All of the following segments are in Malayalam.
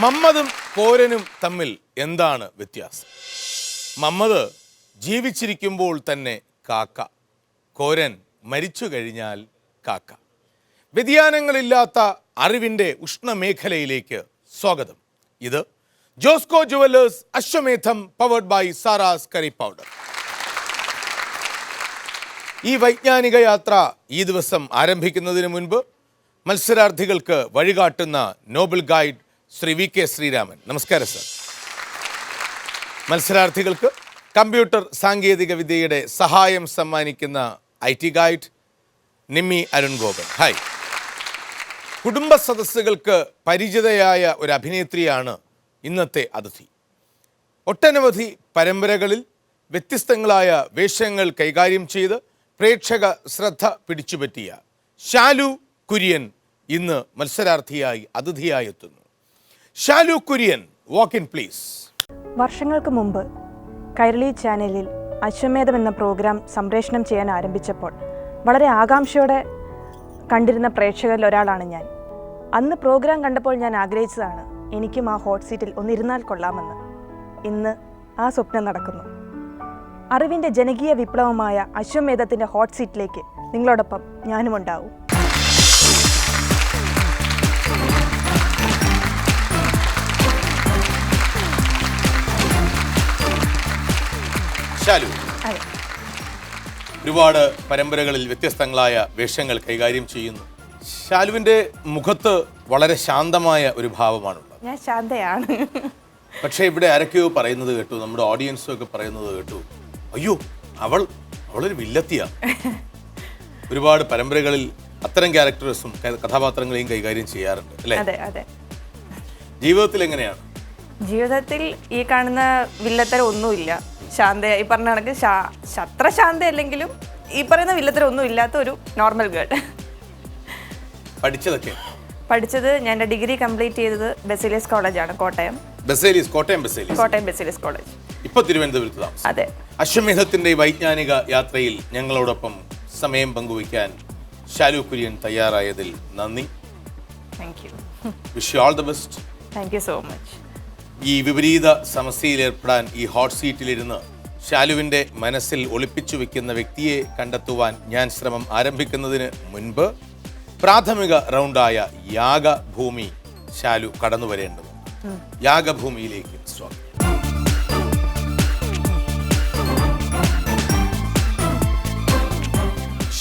മമ്മദും കോരനും തമ്മിൽ എന്താണ് വ്യത്യാസം? മമ്മദ് ജീവിച്ചിരിക്കുമ്പോൾ തന്നെ കാക്ക, കോരൻ മരിച്ചു കഴിഞ്ഞാൽ കാക്ക. വ്യതിയാനങ്ങളില്ലാത്ത അറിവിൻ്റെ ഉഷ്ണമേഖലയിലേക്ക് സ്വാഗതം. ഇത് Josco jewellers Ashwamedham powered by Saras curry powder. ഈ വൈജ്ഞാനിക യാത്ര ഈ ദിവസം ആരംഭിക്കുന്നതിന് മുൻപ് മത്സരാർത്ഥികൾക്ക് വഴികാട്ടുന്ന noble guide Shri V K Sreeraman. നമസ്കാരം സർ. മത്സരാർത്ഥികൾക്ക് കമ്പ്യൂട്ടർ സാങ്കേതിക വിദ്യയുടെ സഹായം സമ്മാനിക്കുന്ന IT guide Nimmi Arun Gopan. Hi. കുടുംബ സദസ്സുകൾക്ക് പരിചിതയായ ഒരു അഭിനേത്രിയാണ് ഇന്നത്തെ അതിഥി. ഒട്ടനവധി പരമ്പരകളിൽ വ്യത്യസ്തങ്ങളായ വേഷങ്ങൾ കൈകാര്യം ചെയ്ത് പ്രേക്ഷക ശ്രദ്ധ പിടിച്ചുപറ്റിയ ശാലു കുര്യൻ ഇന്ന് മത്സരാർത്ഥിയായി അതിഥിയായി എത്തുന്നു. Shalu Kurian, walk in please. വർഷങ്ങൾക്ക് മുമ്പ് കൈരളി ചാനലിൽ അശ്വമേധം എന്ന പ്രോഗ്രാം സംപ്രേഷണം ചെയ്യാൻ ആരംഭിച്ചപ്പോൾ വളരെ ആകാംക്ഷയോടെ കണ്ടിരുന്ന പ്രേക്ഷകരിൽ ഒരാളാണ് ഞാൻ. അന്ന് പ്രോഗ്രാം കണ്ടപ്പോൾ ഞാൻ ആഗ്രഹിച്ചതാണ് എനിക്കും ആ ഹോട്ട് സീറ്റിൽ ഒന്നിരുന്നാൽ കൊള്ളാമെന്ന്. ഇന്ന് ആ സ്വപ്നം നടക്കുന്നു. അറിവിൻ്റെ ജനകീയ വിപ്ലവമായ അശ്വമേധത്തിൻ്റെ ഹോട്ട് സീറ്റിലേക്ക് നിങ്ങളോടൊപ്പം ഞാനും ഉണ്ടാവും. ശാലു, ഒരുപാട് പരമ്പരകളിൽ വ്യത്യസ്തങ്ങളായ വേഷങ്ങൾ കൈകാര്യം ചെയ്യുന്നു. ശാലുവിൻ്റെ മുഖത്ത് വളരെ ശാന്തമായ ഒരു ഭാവമാണുള്ളത്. ഞാൻ ശാന്തയാണ്. പക്ഷേ ഇവിടെ ആരൊക്കെയോ പറയുന്നത് കേട്ടു, നമ്മുടെ ഓഡിയൻസും ഒക്കെ പറയുന്നത് കേട്ടു, അയ്യോ അവളൊരു വില്ലത്തിയാ. ഒരുപാട് പരമ്പരകളിൽ അത്തരം ക്യാരക്ടേഴ്സും കഥാപാത്രങ്ങളെയും കൈകാര്യം ചെയ്യാറുണ്ട് അല്ലേ? അതെ. ജീവിതത്തിൽ എങ്ങനെയാണ്? ജീവിതത്തിൽ ഈ കാണുന്ന വില്ലത്തരം ഒന്നുമില്ല. ശാന്ത, ഈ പറഞ്ഞ കണക്ക് അത്ര ശാന്ത അല്ലെങ്കിലും ഈ പറയുന്ന വില്ലത്തരം ഒന്നും ഇല്ലാത്ത ഒരു നോർമൽ ഗേൾ. പഠിച്ചത് ഞാൻ എൻ്റെ ഡിഗ്രി കംപ്ലീറ്റ് ചെയ്തത് ബെസിലിയസ് കോളേജാണ്, കോട്ടയം ബെസിലിയസ് കോളേജ്. ഇപ്പൊ തിരുവനന്തപുരത്ത്. അതെ. അശ്വമേധത്തിന്റെ വൈജ്ഞാനിക യാത്രയിൽ ഞങ്ങളോടൊപ്പം സമയം പങ്കുവയ്ക്കാൻ ശാലു കുര്യൻ തയ്യാറായതിൽ നന്ദി. Thank you. Wish you all the best. Thank you so much. ഈ വിപരീത സമസ്യയിൽ ഏർപ്പെടാൻ ഈ ഹോട്ട് സീറ്റിലിരുന്ന് ശാലുവിൻ്റെ മനസ്സിൽ ഒളിപ്പിച്ചു വെക്കുന്ന വ്യക്തിയെ കണ്ടെത്തുവാൻ ഞാൻ ശ്രമം ആരംഭിക്കുന്നതിന് മുൻപ് പ്രാഥമിക റൗണ്ടായ യാഗഭൂമി ശാലു കടന്നു വരേണ്ടതുണ്ട്. യാഗഭൂമിയിലേക്ക് സ്വാഗതം.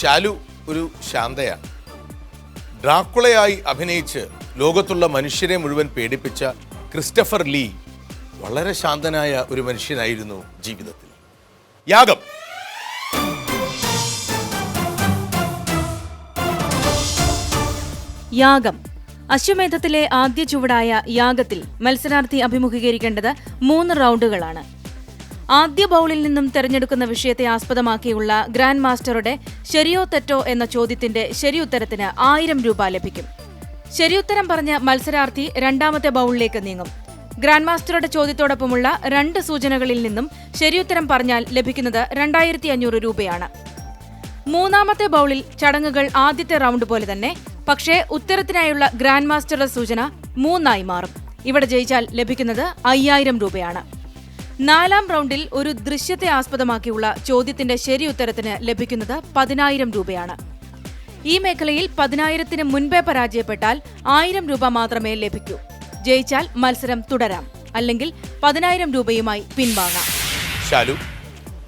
ശാലു ഒരു ശാന്തയാണ്. ഡ്രാക്കുളയായി അഭിനയിച്ച് ലോകത്തുള്ള മനുഷ്യരെ മുഴുവൻ പേടിപ്പിച്ച ക്രിസ്റ്റഫർ ലീ വളരെ ശാന്തനായ ഒരു മനുഷ്യനായിരുന്നു ജീവിതത്തിൽ. യാഗം. അശ്വമേധത്തിലെ ആദ്യ ചുവടായ യാഗത്തിൽ മത്സരാർത്ഥി അഭിമുഖീകരിക്കേണ്ടത് 3 റൗണ്ടുകളാണ്. ആദ്യ ബൗളിൽ നിന്നും തെരഞ്ഞെടുക്കുന്ന വിഷയത്തെ ആസ്പദമാക്കിയുള്ള ഗ്രാൻഡ് മാസ്റ്ററുടെ ശരിയോ തെറ്റോ എന്ന ചോദ്യത്തിന്റെ ശരിയുത്തരത്തിന് 1000 രൂപ ലഭിക്കും. ശരിയുത്തരം പറഞ്ഞ മത്സരാർത്ഥി രണ്ടാമത്തെ ബൗളിലേക്ക് നീങ്ങും. ഗ്രാൻഡ് മാസ്റ്ററുടെ ചോദ്യത്തോടൊപ്പമുള്ള 2 സൂചനകളിൽ നിന്നും ശരിയുത്തരം പറഞ്ഞാൽ ലഭിക്കുന്നത് 2500 രൂപയാണ്. മൂന്നാമത്തെ ബൗളിൽ ചടങ്ങുകൾ ആദ്യത്തെ റൗണ്ട് പോലെ തന്നെ, പക്ഷേ ഉത്തരത്തിനായുള്ള ഗ്രാൻഡ് മാസ്റ്ററുടെ സൂചന 3 മാറും. ഇവിടെ ജയിച്ചാൽ ലഭിക്കുന്നത് 5000 രൂപയാണ്. 4ാം റൗണ്ടിൽ ഒരു ദൃശ്യത്തെ ആസ്പദമാക്കിയുള്ള ചോദ്യത്തിന്റെ ശരിയുത്തരത്തിന് ലഭിക്കുന്നത് 10000 രൂപയാണ്. ഈ മേഖലയിൽ 10000ന് മുൻപേ പരാജയപ്പെട്ടാൽ 1000 രൂപ മാത്രമേ ലഭിക്കൂ. ജയിച്ചാൽ മത്സരം തുടരാം, അല്ലെങ്കിൽ 10000 രൂപയുമായി പിൻവാങ്ങാം. ശാലു,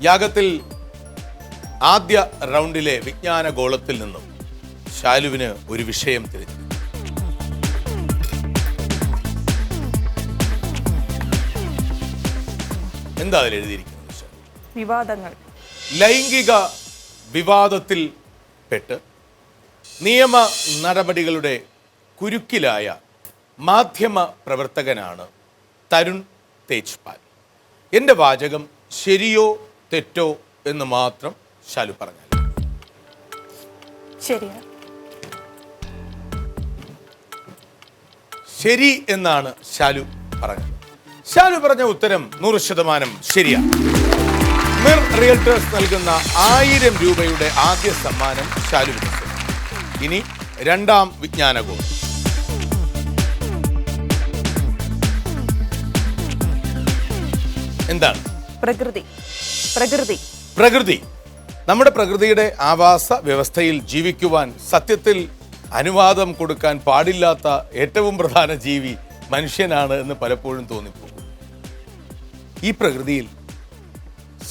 യാഗത്തിൽ ആദ്യ റൗണ്ടിലെ വിജ്ഞാന ഗോളത്തിൽ നിന്നും ശാലുവിന് ഒരു വിഷയം തിരഞ്ഞു. എന്താ അതിൽ എഴുതിയിരിക്കുന്നത്? വിവാദങ്ങൾ. ലൈംഗിക വിവാദത്തിൽ പെട്ട് നിയമ നടപടികളുടെ കുരുക്കിലായ മാധ്യമ പ്രവർത്തകനാണ് തരുൺ തേജ്പാൽ. എൻ്റെ വാചകം ശരിയോ തെറ്റോ എന്ന് മാത്രം ശാലു പറഞ്ഞാൽ. ശരിയാണ്. ശരി എന്നാണ് ശാലു പറഞ്ഞത്. ശാലു പറഞ്ഞ ഉത്തരം 100% ശരിയാണ്. മിർ റിയൽറ്റേഴ്സ് നൽകുന്ന 1000 രൂപയുടെ ആദ്യ സമ്മാനം ശാലുവിന്. ഇനി രണ്ടാം വിജ്ഞാനഗോളം. എന്താണ്? പ്രകൃതി. പ്രകൃതി. പ്രകൃതി. നമ്മുടെ പ്രകൃതിയുടെ ആവാസ വ്യവസ്ഥയിൽ ജീവിക്കുവാൻ സത്യത്തിൽ അനുവാദം കൊടുക്കാൻ പാടില്ലാത്ത ഏറ്റവും പ്രധാന ജീവി മനുഷ്യനാണ് എന്ന് പലപ്പോഴും തോന്നിപ്പോകും. ഈ പ്രകൃതിയിൽ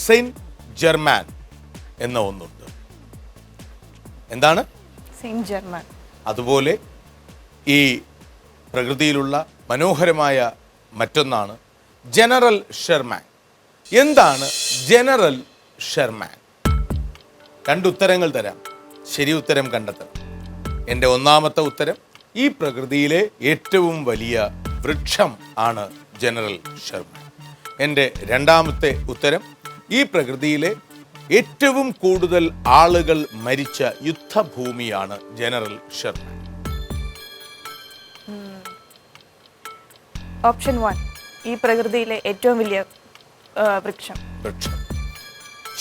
സെയിന്റ് ജെർമാൻ എന്ന ഒന്നുണ്ട്. എന്താണ്? സെയിന്റ് ജെർമാൻ. അതുപോലെ ഈ പ്രകൃതിയിലുള്ള മനോഹരമായ മറ്റൊന്നാണ് ജനറൽ ഷെർമാൻ. എന്താണ് ജനറൽ ഷെർമാൻ? രണ്ടുത്തരങ്ങൾ തരാം, ശരി ഉത്തരം കണ്ടെത്തണം. എൻ്റെ ഒന്നാമത്തെ ഉത്തരം, ഈ പ്രകൃതിയിലെ ഏറ്റവും വലിയ വൃക്ഷം ആണ് ജനറൽ ഷെർമാൻ. എൻ്റെ രണ്ടാമത്തെ ഉത്തരം, ഈ പ്രകൃതിയിലെ ഏറ്റവും കൂടുതൽ ആളുകൾ മരിച്ച യുദ്ധഭൂമിയാണ് ജനറൽ ഷെർമാൻ. ഓപ്ഷൻ 1, ഈ പ്രകൃതിയിലെ ഏറ്റവും വലിയ വൃക്ഷം.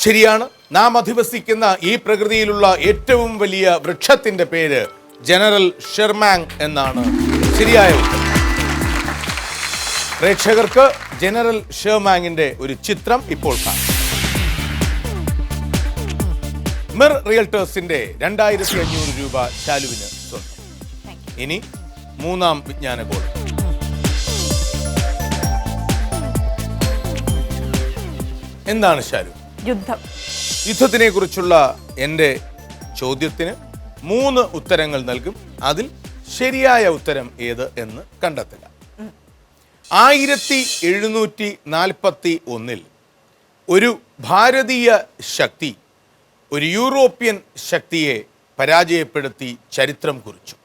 ശരിയാണ്. നാം അധിവസിക്കുന്ന ഈ പ്രകൃതിയിലുള്ള ഏറ്റവും വലിയ വൃക്ഷത്തിന്റെ പേര് ജനറൽ ഷെർമാൻ എന്നാണ് ശരിയായ ഉത്തരം. പ്രേക്ഷകർക്ക് ജനറൽ ഷെർമാങ്ങിന്റെ ഒരു ചിത്രം ഇപ്പോൾ കാണാം. മിർ റിയൽറ്റേഴ്സിന്റെ 2500 രൂപ ശാലുവിന് സ്വന്തം. ഇനി മൂന്നാം വിജ്ഞാന ഗോൾ. എന്താണ് ശാലു? യുദ്ധം. യുദ്ധത്തിനെ കുറിച്ചുള്ള എൻ്റെ ചോദ്യത്തിന് 3 ഉത്തരങ്ങൾ നൽകും. അതിൽ ശരിയായ ഉത്തരം ഏത് എന്ന് കണ്ടെത്തുക. 1741 ഒരു ഭാരതീയ ശക്തി ഒരു യൂറോപ്യൻ ശക്തിയെ പരാജയപ്പെടുത്തി ചരിത്രം കുറിച്ചു.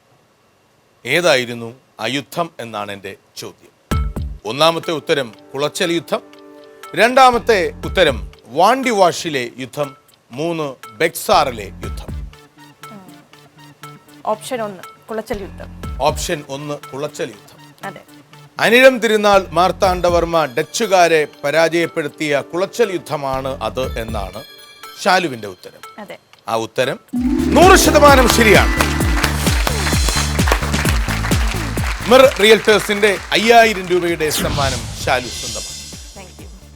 ഏതായിരുന്നു ആ യുദ്ധം എന്നാണ് എൻ്റെ ചോദ്യം. ഒന്നാമത്തെ ഉത്തരം കുളച്ചൽ യുദ്ധം, രണ്ടാമത്തെ ഉത്തരം വാണ്ടിവാഷിലെ യുദ്ധം, 3 ബെക്സാറിലെ യുദ്ധം. ഓപ്ഷൻ 1 കുളച്ചൽ യുദ്ധം. ഓപ്ഷൻ 1 കുളച്ചൽ യുദ്ധം. അതെ. അനിഴം തിരുനാൾ മാർത്താണ്ഡവർമ്മ ഡച്ചുകാരെ പരാജയപ്പെടുത്തിയ കുളച്ചൽ യുദ്ധമാണ് അത് എന്നാണ് ശാലുവിന്റെ ഉത്തരം. അതെ. ആ ഉത്തരം 100% ശരിയാണ്. മിർ റിയൽറ്റേഴ്സിന്റെ 5000 രൂപയുടെ സമ്മാനം ശാലു സ്വന്തമാണ്.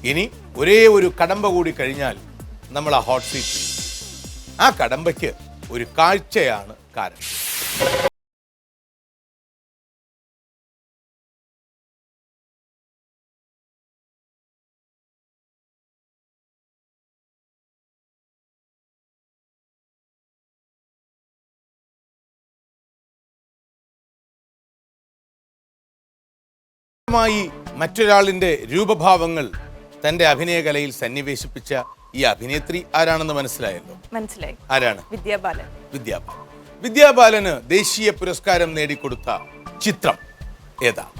ഇനി ഒരേ ഒരു കടമ്പ കൂടി കഴിഞ്ഞാൽ നമ്മൾ ആ ഹോട്ട് സീറ്റിൽ. ആ കടമ്പയ്ക്ക് ഒരു കാഴ്ചയാണ് കാരണം. മറ്റൊരാളിന്റെ രൂപഭാവങ്ങൾ തന്റെ അഭിനയകലയിൽ സന്നിവേശിപ്പിച്ച ഈ അഭിനേത്രി ആരാണെന്ന് മനസ്സിലായല്ലോ? മനസ്സിലായി. ആരാണ്? വിദ്യാബാലൻ. വിദ്യാബാലന് ദേശീയ പുരസ്കാരം നേടിക്കൊടുത്ത ചിത്രം ഏതാണ്?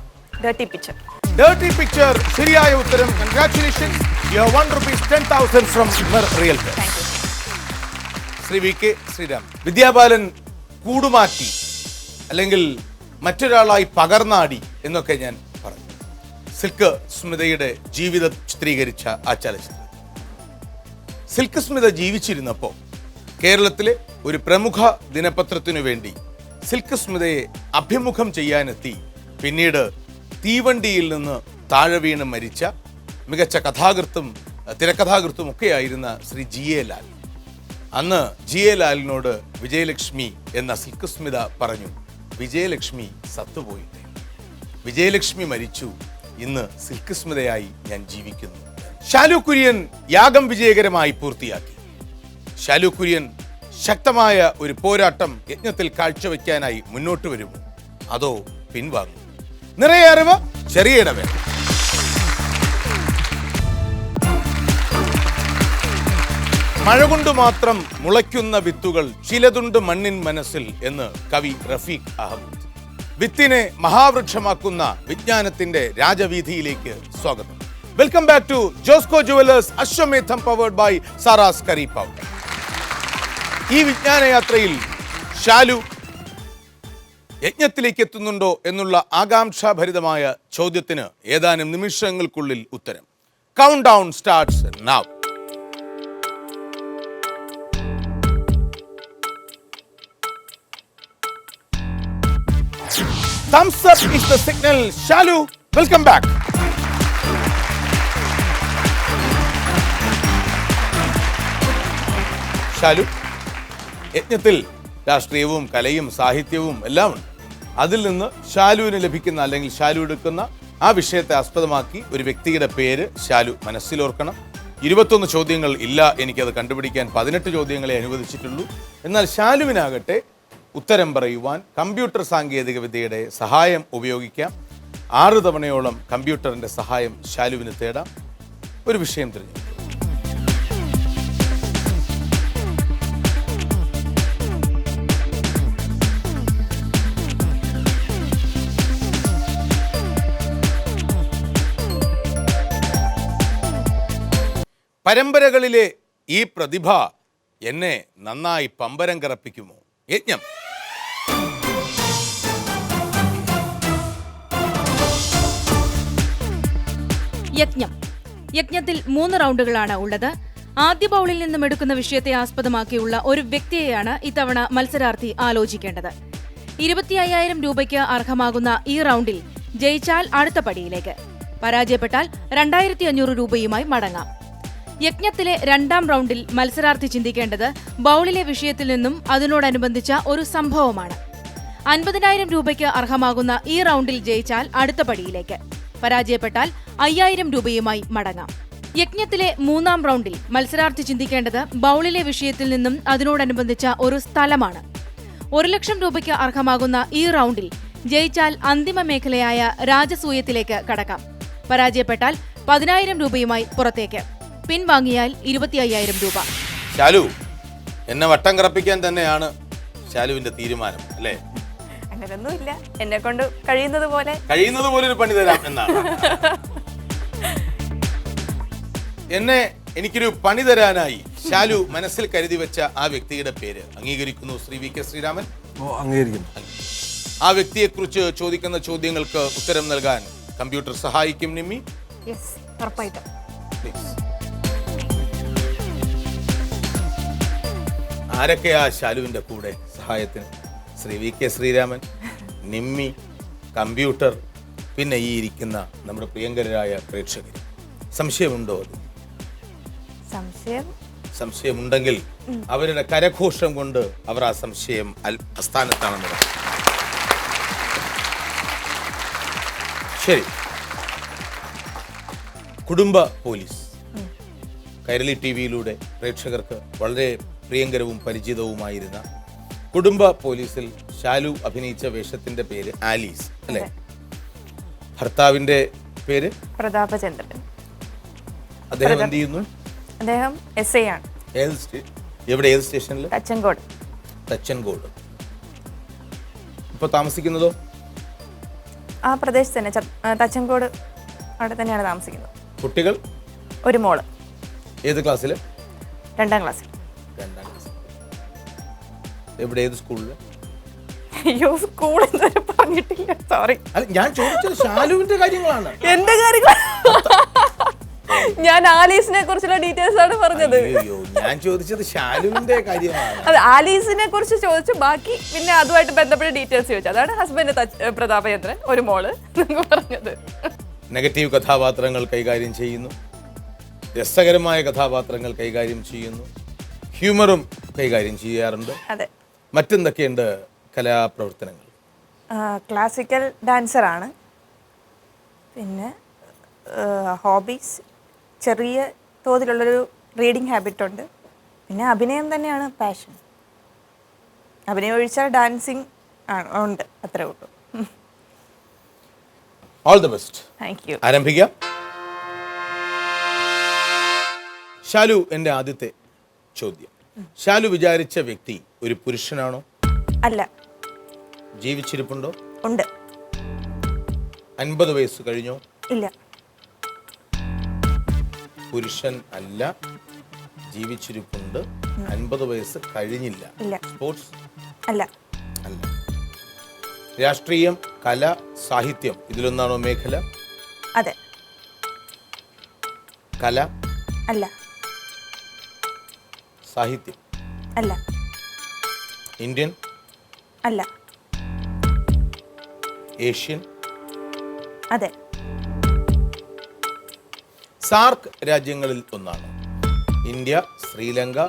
Dirty picture. ഡർട്ടി പിക്ചർ ശരിയായ ഉത്തരം. Congratulations. You have won ₹10,000 from Mir realtors. Shri V K Sreeram, Vidya Balan കൂടുമാറ്റി അല്ലെങ്കിൽ മറ്റൊരാളായി പകർന്നാടി എന്നൊക്കെ ഞാൻ പറഞ്ഞു. സിൽക്ക് സ്മിതയുടെ ജീവിതം ചിത്രീകരിച്ച ആ ചലച്ചിത്രം. സിൽക്ക് സ്മിത ജീവിച്ചിരുന്നപ്പോൾ കേരളത്തിലെ ഒരു പ്രമുഖ ദിനപത്രത്തിനു വേണ്ടി സിൽക്ക് സ്മിതയെ അഭിമുഖം ചെയ്യാനെത്തി പിന്നീട് തീവണ്ടിയിൽ നിന്ന് താഴെ വീണ് മരിച്ച മികച്ച കഥാകൃത്തും തിരക്കഥാകൃത്തും ഒക്കെയായിരുന്ന ശ്രീ GA ലാൽ. അന്ന് GA ലാലിനോട് വിജയലക്ഷ്മി എന്ന സിൽക്ക് സ്മിത പറഞ്ഞു, വിജയലക്ഷ്മി സത്തുപോയിട്ടേ, വിജയലക്ഷ്മി മരിച്ചു, ഇന്ന് സിൽക്ക് സ്മിതയായി ഞാൻ ജീവിക്കുന്നു. ശാലു കുര്യൻ യാഗം വിജയകരമായി പൂർത്തിയാക്കി. ശാലു കുര്യൻ ശക്തമായ ഒരു പോരാട്ടം യജ്ഞത്തിൽ കാഴ്ചവെക്കാനായി മുന്നോട്ട് വരുമോ അതോ പിൻവാങ്ങും? നിറയെ അറിവ്, ചെറിയ ഇടവേള. മഴ കൊണ്ട് മാത്രം മുളയ്ക്കുന്ന വിത്തുകൾ ചിലതുണ്ട് മണ്ണിൻ മനസ്സിൽ എന്ന് കവി റഫീഖ് അഹമ്മദ്. വിത്തിനെ മഹാവൃക്ഷമാക്കുന്ന വിജ്ഞാനത്തിന്റെ രാജവീതിയിലേക്ക് സ്വാഗതം. Welcome back to Josco jewellers Ashwamedham powered by Saras curry powder. ഈ വിജ്ഞാനയാത്രയിൽ ശാലു യജ്ഞത്തിലേക്ക് എത്തുന്നുണ്ടോ എന്നുള്ള ആകാംക്ഷാഭരിതമായ ചോദ്യത്തിന് ഏതാനും നിമിഷങ്ങൾക്കുള്ളിൽ ഉത്തരം. Count down starts now. Thumbs up is the signal. Shalu, welcome back. Shalu, യജ്ഞത്തിൽ രാഷ്ട്രീയവും കലയും സാഹിത്യവും എല്ലാം ഉണ്ട്. അതിൽ നിന്ന് ഷാലുവിന് ലഭിക്കുന്ന അല്ലെങ്കിൽ ഷാലു എടുക്കുന്ന ആ വിഷയത്തെ ആസ്പദമാക്കി ഒരു വ്യക്തിയുടെ പേര് ഷാലു മനസ്സിലോർക്കണം. 21 ചോദ്യങ്ങൾ ഇല്ല, എനിക്കത് കണ്ടുപിടിക്കാൻ 18 ചോദ്യങ്ങളെ അനുവദിച്ചിട്ടുള്ളൂ. എന്നാൽ ഷാലുവിനാകട്ടെ ഉത്തരം പറയുവാൻ കമ്പ്യൂട്ടർ സാങ്കേതിക വിദ്യയുടെ സഹായം ഉപയോഗിക്കാം. 6 തവണയോളം കമ്പ്യൂട്ടറിൻ്റെ സഹായം ഷാലുവിന് തേടാം. ഒരു വിഷയം തിരഞ്ഞെടുക്കും. പരമ്പരകളിലെ ഈ പ്രതിഭ എന്നെ നന്നായി പമ്പരം കറപ്പിക്കുമോ? യജ്ഞം. യജ്ഞത്തിൽ 3 റൗണ്ടുകളാണ് ഉള്ളത്. ആദ്യ ബൗളിൽ നിന്നും എടുക്കുന്ന വിഷയത്തെ ആസ്പദമാക്കിയുള്ള ഒരു വ്യക്തിയെയാണ് ഇത്തവണ മത്സരാർത്ഥി ആലോചിക്കേണ്ടത്. 25,000 രൂപയ്ക്ക് അർഹമാകുന്ന ഈ റൗണ്ടിൽ ജയിച്ചാൽ അടുത്ത പടിയിലേക്ക്, പരാജയപ്പെട്ടാൽ 2,500 രൂപയുമായി മടങ്ങാം. യജ്ഞത്തിലെ 2ാം റൗണ്ടിൽ മത്സരാർത്ഥി ചിന്തിക്കേണ്ടത് ബൗളിലെ വിഷയത്തിൽ നിന്നും അതിനോടനുബന്ധിച്ച ഒരു സംഭവമാണ്. 50,000 രൂപയ്ക്ക് അർഹമാകുന്ന ഈ റൗണ്ടിൽ ജയിച്ചാൽ അടുത്ത പടിയിലേക്ക്, പരാജയപ്പെട്ടാൽ 5,000 രൂപയുമായി മടങ്ങാം. യജ്ഞത്തിലെ 3ാം റൗണ്ടിൽ മത്സരാർത്ഥി ചിന്തിക്കേണ്ടത് ബൗളിലെ വിഷയത്തിൽ നിന്നും അതിനോടനുബന്ധിച്ച ഒരു സ്ഥലമാണ്. 1,00,000 രൂപയ്ക്ക് അർഹമാകുന്ന ഈ റൗണ്ടിൽ ജയിച്ചാൽ അന്തിമ മേഖലയായ രാജസൂയത്തിലേക്ക് കടക്കാം, പരാജയപ്പെട്ടാൽ 10,000 രൂപയുമായി പുറത്തേക്ക്, പിൻവാങ്ങിയാൽ 25,000 രൂപ. ഷാലു, എന്നെ വട്ടം കറപ്പിക്കാൻ തന്നെയാണ് ഷാലുവിന്റെ തീരുമാനം അല്ലേ? അങ്ങനൊന്നുമില്ല, എന്നെ കൊണ്ട് കഴിയുന്നത് പോലെ ഒരു പണി തരാം എന്നാണ്. എനിക്കൊരു പണി തരാനായി ഷാലു മനസ്സിൽ കരുതി വെച്ച ആ വ്യക്തിയുടെ പേര് അംഗീകരിക്കുന്നു ശ്രീ വി കെ ശ്രീരാമൻ? അംഗീകരിക്കുന്നു. ആ വ്യക്തിയെക്കുറിച്ച് ചോദിക്കുന്ന ചോദ്യങ്ങൾക്ക് ഉത്തരം നൽകാൻ കമ്പ്യൂട്ടർ സഹായിക്കും. നിമ്മി, ഉറപ്പായിട്ടും. ആരൊക്കെയാ ഷാലുവിന്റെ കൂടെ സഹായത്തിന്? Shri V K Sreeraman, Nimmi, computer, പിന്നെ ഈ ഇരിക്കുന്ന നമ്മുടെ പ്രിയങ്കരായ പ്രേക്ഷകർ. സംശയമുണ്ടോ? സംശയമുണ്ടെങ്കിൽ അവരുടെ കരഘോഷം കൊണ്ട് അവർ ആ സംശയം അസ്ഥാനത്താണെന്ന് പറയും. ശരി. കുടുംബ പോലീസ് കൈരളി ടിവിയിലൂടെ പ്രേക്ഷകർക്ക് വളരെ പ്രിയങ്കരവും പരിചിതവുമായിരുന്ന കുടുംബ പോലീസിൽ ഷാലു അഭിനയിച്ച വേഷത്തിന്റെ പേര് ആലീസ് അല്ലേ? ഭർത്താവിന്റെ പേര് പ്രതാപചന്ദ്രൻ. അദ്ദേഹം എന്ത് ചെയ്യുന്നു? അദ്ദേഹം SI ആണ്. എവിടെ? ഏത് സ്റ്റേഷനിൽ? തച്ചൻകോട്. ഇപ്പൊ താമസിക്കുന്നതോ? ആ പ്രദേശത്ത് തന്നെ, തച്ചൻകോട് അവിടെ തന്നെയാണ് താമസിക്കുന്നത്. കുട്ടികൾ? ഒരു മോള്. ഏത് ക്ലാസ്സിൽ? 2ാം ക്ലാസ്സിൽ. എവിടെ? ഏത് സ്കൂളില്? അയ്യോ, സ്കൂൾ ഇതുവരെ പറഞ്ഞിട്ടില്ല, സോറി. ഞാൻ ചോദിച്ചത് ഷാലുവിന്റെ കാര്യങ്ങളാണ്. എന്റെ കാര്യങ്ങൾ ഞാൻ ആലീസിനെ കുറിച്ചുള്ള ഡീറ്റെയിൽസ് ആണ് പറഞ്ഞത്. ഞാൻ ചോദിച്ചത് ഷാലുവിന്റെ കാര്യമാണ്. അതെ, ആലീസിനെ കുറിച്ച് ചോദിച്ചു, ബാക്കി പിന്നെ അതുമായിട്ട് ബന്ധപ്പെട്ട ഡീറ്റെയിൽസ് ചോദിച്ചു. അതാണ് ഹസ്ബൻഡ് പ്രതാപചന്ദ്രൻ, ഒരു മോള് പറഞ്ഞത്. നെഗറ്റീവ് കഥാപാത്രങ്ങൾ കൈകാര്യം ചെയ്യുന്നു, രസകരമായ കഥാപാത്രങ്ങൾ കൈകാര്യം ചെയ്യുന്നു, ഹ്യൂമറും കൈകാര്യം ചെയ്യാറുണ്ട്. അതെ. മറ്റെന്തൊക്കെയുണ്ട് കലാപ്രവർത്തനങ്ങൾ? ക്ലാസിക്കൽ ഡാൻസറാണ്. പിന്നെ ഹോബീസ്, ചെറിയ തോതിലുള്ളൊരു റീഡിങ് ഹാബിറ്റ് ഉണ്ട്. പിന്നെ അഭിനയം തന്നെയാണ് പാഷൻ. അഭിനയം ഒഴിച്ചാൽ ഡാൻസിങ് ഉണ്ട്, അത്രേ ഉള്ളൂ. All the best. Thank you. ആരംഭിക്കാം. ഷാലു, എൻ്റെ ആദ്യത്തെ ചോദ്യം. ഷാലു വിചാരിച്ച വ്യക്തി ഒരു പുരുഷനാണോ? അല്ല. ജീവിച്ചിരിപ്പുണ്ടോ? ഉണ്ട്. 50 വയസ്സ് കഴിഞ്ഞോ? ഇല്ല. പുരുഷൻ അല്ല, ജീവിച്ചിരിപ്പുണ്ട്, 50 വയസ്സ് കഴിഞ്ഞില്ല. ഇല്ല. സ്പോർട്സ്? അല്ല. അല്ല. രാഷ്ട്രീയം, കല, സാഹിത്യം ഇതിലൊന്നാണോ മേഖല? അതെ. കല? അല്ല. സാഹിത്യം? അല്ല. ഇന്ത്യൻ? അല്ല. ഏഷ്യൻ? അതെ. സാർക്ക് രാജ്യങ്ങളിൽ ഒന്നാണ്. ഇന്ത്യ, ശ്രീലങ്ക,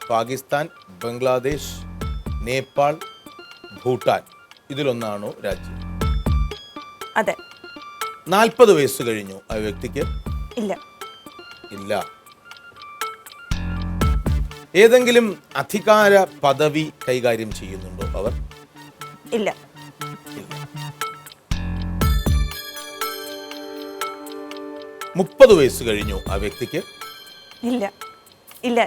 പാകിസ്ഥാൻ, ബംഗ്ലാദേശ്, നേപ്പാൾ, ഭൂട്ടാൻ, ഇതിലൊന്നാണോ രാജ്യം? അതെ. 40 വയസ്സ് കഴിഞ്ഞു ആ വ്യക്തിക്ക്? ഇല്ല. ഇല്ല. ഏതെങ്കിലും അധികാര പദവി കൈകാര്യം ചെയ്യുന്നുണ്ടോ അവർ? ഇല്ല. 30 വയസ്സ് കഴിഞ്ഞു ആ വ്യക്തിക്ക്? ഇല്ല. ഇല്ല.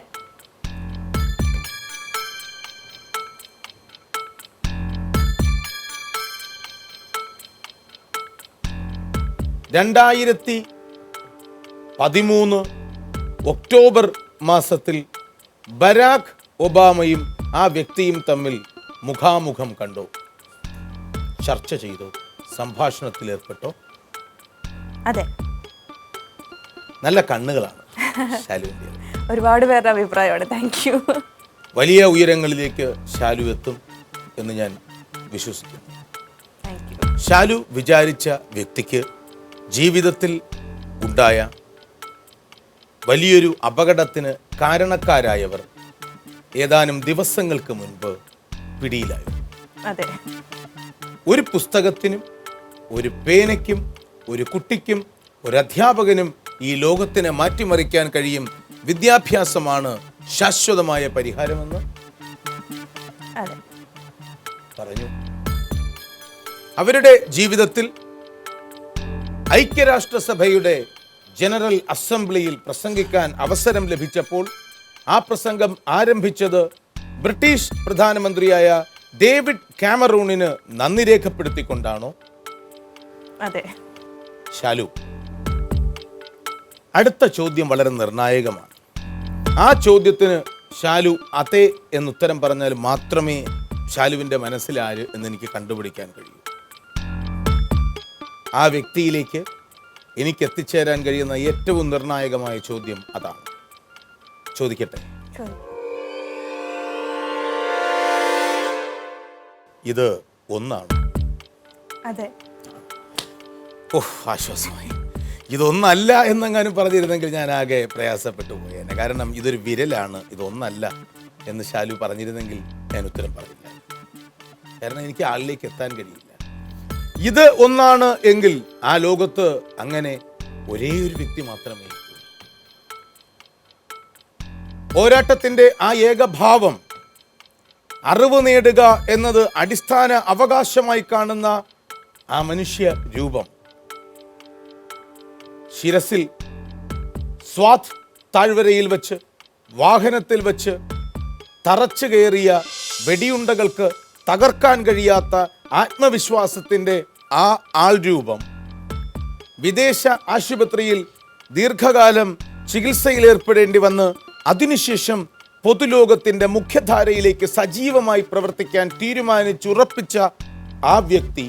2013 ഒക്ടോബർ മാസത്തിൽ ബരാക് ഒബാമയും ആ വ്യക്തിയും തമ്മിൽ മുഖാമുഖം കണ്ടോ? ചർച്ച ചെയ്തോ? സംഭാഷണത്തിൽ ഏർപ്പെട്ടോ? അതെ. നല്ല കണ്ണുകളാണ് ശാലുവിൻ്റെ. ഒരുപാട് പേരുടെ അഭിപ്രായമാണ്. Thank you. വലിയ ഉയരങ്ങളിലേക്ക് ശാലു എത്തും എന്ന് ഞാൻ വിശ്വസിക്കുന്നു. Thank you. ശാലു വിചാരിച്ച വ്യക്തിക്ക് ജീവിതത്തിൽ ഉണ്ടായ വലിയൊരു അപകടത്തിന് കാരണക്കാരായവർ ഏതാനും ദിവസങ്ങൾക്ക് മുൻപ് പിടിയിലായി. അതെ. ഒരു പുസ്തകത്തിനും ഒരു പേനയ്ക്കും ഒരു കുട്ടിക്കും ഒരു അധ്യാപകനും ഈ ലോകത്തിനെ മാറ്റിമറിക്കാൻ കഴിയും. വിദ്യാഭ്യാസമാണ് ശാശ്വതമായ പരിഹാരമെന്ന് അതെ പറഞ്ഞു. അവരുടെ ജീവിതത്തിൽ ഐക്യരാഷ്ട്രസഭയുടെ ജനറൽ അസംബ്ലിയിൽ പ്രസംഗിക്കാൻ അവസരം ലഭിച്ചപ്പോൾ ആ പ്രസംഗം ആരംഭിച്ചത് ബ്രിട്ടീഷ് പ്രധാനമന്ത്രിയായ ഡേവിഡ് കാമറൂണിന് നന്ദി രേഖപ്പെടുത്തിക്കൊണ്ടാണോ? അതെ. ശാലു, അടുത്ത ചോദ്യം വളരെ നിർണായകമാണ്. ആ ചോദ്യത്തിന് ശാലു അതെ എന്നുത്തരം പറഞ്ഞാൽ മാത്രമേ ശാലുവിൻ്റെ മനസ്സിലാര് എന്നെനിക്ക് കണ്ടുപിടിക്കാൻ കഴിയൂ. ആ വ്യക്തിയിലേക്ക് എനിക്ക് എത്തിച്ചേരാൻ കഴിയുന്ന ഏറ്റവും നിർണായകമായ ചോദ്യം അതാണ്. ചോദിക്കട്ടെ? ഇത് ഒന്നാണ്? അതെ. ഓഹ്, ആശ്വാസമായി. ഇതൊന്നല്ല എന്നെങ്ങാനും പറഞ്ഞിരുന്നെങ്കിൽ ഞാൻ ആകെ പ്രയാസപ്പെട്ടു പോയേനെ. കാരണം ഇതൊരു വിരലാണ്, ഇതൊന്നല്ല എന്ന് ശാലു പറഞ്ഞിരുന്നെങ്കിൽ ഞാൻ ഉത്തരം പറയില്ല. കാരണം എനിക്ക് ആളിലേക്ക് എത്താൻ കഴിയില്ല. ഇത് ഒന്നാണ് എങ്കിൽ ആ ലോകത്ത് അങ്ങനെ ഒരേ ഒരു വ്യക്തി മാത്രമേ. പോരാട്ടത്തിന്റെ ആ ഏകഭാവം, അറിവ് നേടുക എന്നത് അടിസ്ഥാന അവകാശമായി കാണുന്ന ആ മനുഷ്യ രൂപം, ശിരസിൽ സ്വാത് താഴ്വരയിൽ വെച്ച് വാഹനത്തിൽ വെച്ച് തറച്ചു കയറിയ വെടിയുണ്ടകൾക്ക് തകർക്കാൻ കഴിയാത്ത ആത്മവിശ്വാസത്തിൻ്റെ ആ ആൾ രൂപം, വിദേശ ആശുപത്രിയിൽ ദീർഘകാലം ചികിത്സയിൽ ഏർപ്പെടേണ്ടി വന്ന് അതിനുശേഷം പൊതുലോകത്തിൻ്റെ മുഖ്യധാരയിലേക്ക് സജീവമായി പ്രവർത്തിക്കാൻ തീരുമാനിച്ചുറപ്പിച്ച ആ വ്യക്തി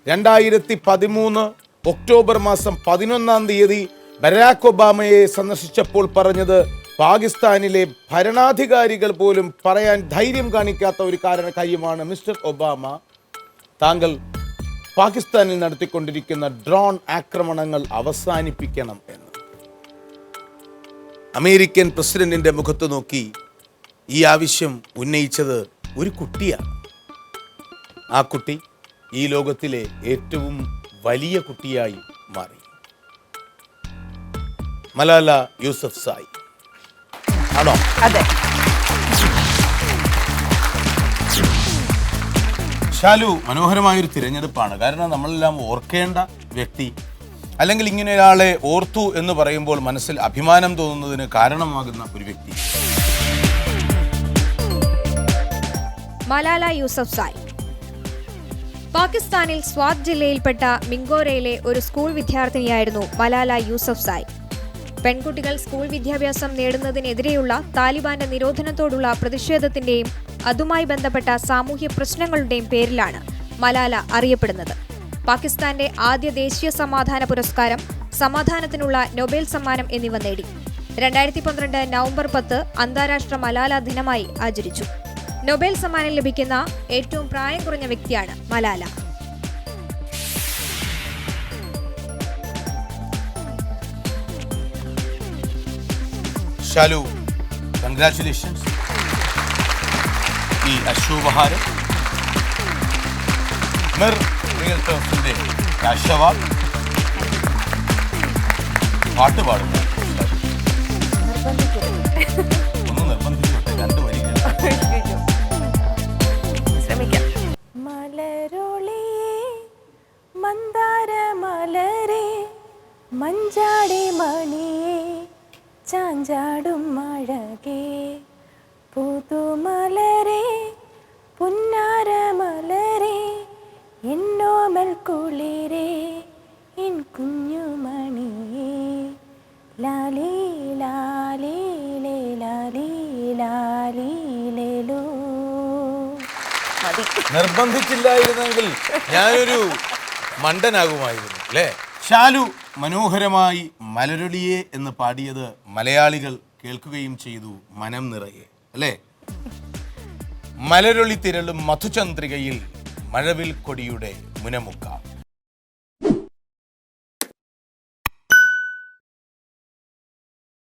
2013 ഒക്ടോബർ മാസം 11-ാം തീയതി ബരാക് ഒബാമയെ സന്ദർശിച്ചപ്പോൾ പറഞ്ഞത് പാകിസ്ഥാനിലെ ഭരണാധികാരികൾ പോലും പറയാൻ ധൈര്യം കാണിക്കാത്ത ഒരു കാര്യമാണ്, മിസ്റ്റർ ഒബാമ, താങ്കൾ പാകിസ്ഥാനിൽ നടത്തിക്കൊണ്ടിരിക്കുന്ന ഡ്രോൺ ആക്രമണങ്ങൾ അവസാനിപ്പിക്കണം എന്ന്. അമേരിക്കൻ പ്രസിഡന്റിന്റെ മുഖത്ത് നോക്കി ഈ ആവശ്യം ഉന്നയിച്ചത് ഒരു കുട്ടിയാണ്. ആ കുട്ടി ഈ ലോകത്തിലെ ഏറ്റവും വലിയ കുട്ടിയായി മാറി. മലാല യൂസഫ്സായി ആണോ? അതെ. ശാലു, മനോഹരമായൊരു തിരഞ്ഞെടുപ്പാണ്. കാരണം നമ്മളെല്ലാം ഓർക്കേണ്ട വ്യക്തി, അല്ലെങ്കിൽ ഇങ്ങനെ ഒരാളെ ഓർത്തു എന്ന് പറയുമ്പോൾ മനസ്സിൽ അഭിമാനം തോന്നുന്നതിന് കാരണമാകുന്ന ഒരു വ്യക്തി. മലാല യൂസഫ്സായി പാകിസ്ഥാനിൽ സ്വാത് ജില്ലയിൽപ്പെട്ട മിങ്കോരയിലെ ഒരു സ്കൂൾ വിദ്യാർത്ഥിനിയായിരുന്നു മലാല യൂസഫ്സായി. പെൺകുട്ടികൾ സ്കൂൾ വിദ്യാഭ്യാസം നേടുന്നതിനെതിരെയുള്ള താലിബാന്റെ നിരോധനത്തോടുള്ള പ്രതിഷേധത്തിന്റെയും അതുമായി ബന്ധപ്പെട്ട സാമൂഹ്യ പ്രശ്നങ്ങളുടെയും പേരിലാണ് മലാല അറിയപ്പെടുന്നത്. പാകിസ്ഥാന്റെ ആദ്യ ദേശീയ സമാധാന പുരസ്കാരം, സമാധാനത്തിനുള്ള നൊബേൽ സമ്മാനം എന്നിവ നേടി. 2012 നവംബർ 10 അന്താരാഷ്ട്ര മലാല ദിനമായി ആചരിച്ചു. നൊബേൽ സമ്മാനം ലഭിക്കുന്ന ഏറ്റവും പ്രായം കുറഞ്ഞ വ്യക്തിയാണ് മലാല. ശാലു, കൺഗ്രാറ്റുലേഷൻസ്. ഈ അശുപഹാരം മിർ റിയൽ ടോക്സിന്റെ ക്യാഷ് അവാർഡ്. പാട്ട് പാടുന്നു. ഒന്ന് നിർബന്ധിച്ചോട്ടെ, 2 വരികൾ. ശ്രമിക്കാം. മലരൊളിയേ മന്ദാരമലരേ മഞ്ചാടി മണിയേ ചാഞ്ചാടും അഴകേ പുതുമലരേ പുന്നാരമലരേ എന്നോമൽ കുളിരേ എൻ കുഞ്ഞുമണിയേ ലാലി ലാലി ലേ ലാലി ലാലി ലേലോ. മതി. നിർബന്ധിച്ചില്ലായിരുന്നെങ്കിൽ ഞാനൊരു മണ്ടനാകുമായിരുന്നു അല്ലേ? ശാലു മനോഹരമായി മലരൊളിയെ എന്ന് പാടിയത് മലയാളികൾ കേൾക്കുകയും ചെയ്തു മനം നിറയെ അല്ലേ? മലരൊളി തിരളും മധുചന്ദ്രികയിൽ മഴവിൽ കൊടിയുടെ മുനമുക്ക.